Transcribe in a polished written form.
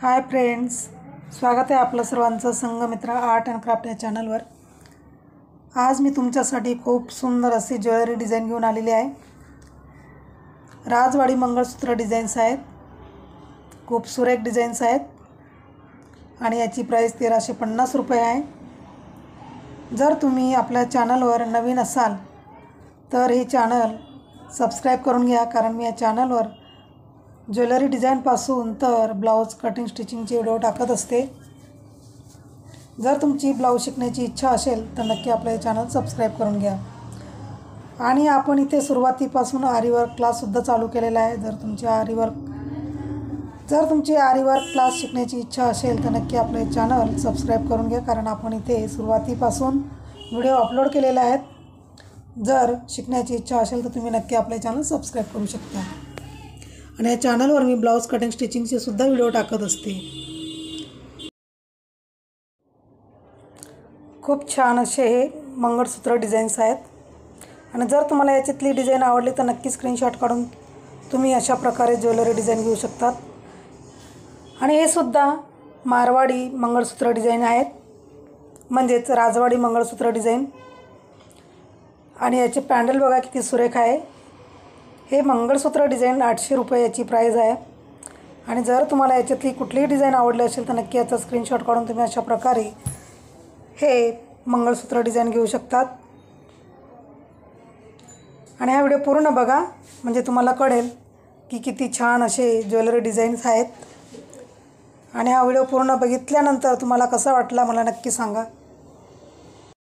Hi friends, स्वागत आहे आपलं सर्वांचं संगमित्र आर्ट अँड क्राफ्ट या चॅनलवर। आज मी तुमच्यासाठी खूप सुंदर अशी ज्वेलरी डिझाईन घेऊन आलेली आहे। राजवाडी मंगळसूत्र डिझाईन्स आहेत, खूप सुरेख डिझाईन्स आहेत आणि याची प्राइस 1350 रुपये आहे। जर तुम्ही आपल्या चॅनलवर नवीन असाल तर हे चॅनल सबस्क्राईब करून घ्या, कारण मी या चॅनलवर ज्वेलरी डिझाईनपासून तर ब्लाऊज कटिंग स्टिचिंगचे व्हिडिओ टाकत असते। जर तुमची ब्लाऊज शिकण्याची इच्छा असेल तर नक्की आपले चॅनल सबस्क्राईब करून घ्या। आणि आपण इथे सुरुवातीपासून आरीवर्क क्लाससुद्धा चालू केलेला आहे। जर तुमची आरीवर्क क्लास शिकण्याची इच्छा असेल तर नक्की आपले चॅनल सबस्क्राईब करून घ्या, कारण आपण इथे सुरुवातीपासून व्हिडिओ अपलोड केलेले आहेत। जर शिकण्याची इच्छा असेल तर तुम्ही नक्की आपले चॅनल सबस्क्राईब करू शकता। आणि या चॅनलवर मी ब्लाऊज कटिंग स्टिचिंगचे सुद्धा व्हिडिओ टाकत असते। खूप छान असे हे मंगळसूत्र डिझाईन्स आहेत आणि जर तुम्हाला याच्यातली डिझाईन आवडली तर नक्की स्क्रीनशॉट काढून तुम्ही अशा प्रकारे ज्वेलरी डिझाईन घेऊ शकतात। आणि हे सुद्धा मारवाडी मंगळसूत्र डिझाईन आहेत, म्हणजेच राजवाडी मंगळसूत्र डिझाईन। आणि याचे पॅन्डल बघा किती सुरेख आहे। हे मंगळसूत्र डिझाईन 800 रुपये याची प्राइस आहे। आणि जर तुम्हाला याच्यातली कुठलीही डिझाईन आवडली असेल तर नक्की याचा स्क्रीनशॉट काढून तुम्ही अशा प्रकारे हे मंगळसूत्र डिझाईन घेऊ शकतात। आणि हा व्हिडिओ पूर्ण बघा, म्हणजे तुम्हाला कळेल की किती छान असे ज्वेलरी डिझाईन्स आहेत। आणि हा व्हिडिओ पूर्ण बघितल्यानंतर तुम्हाला कसा वाटला मला नक्की सांगा।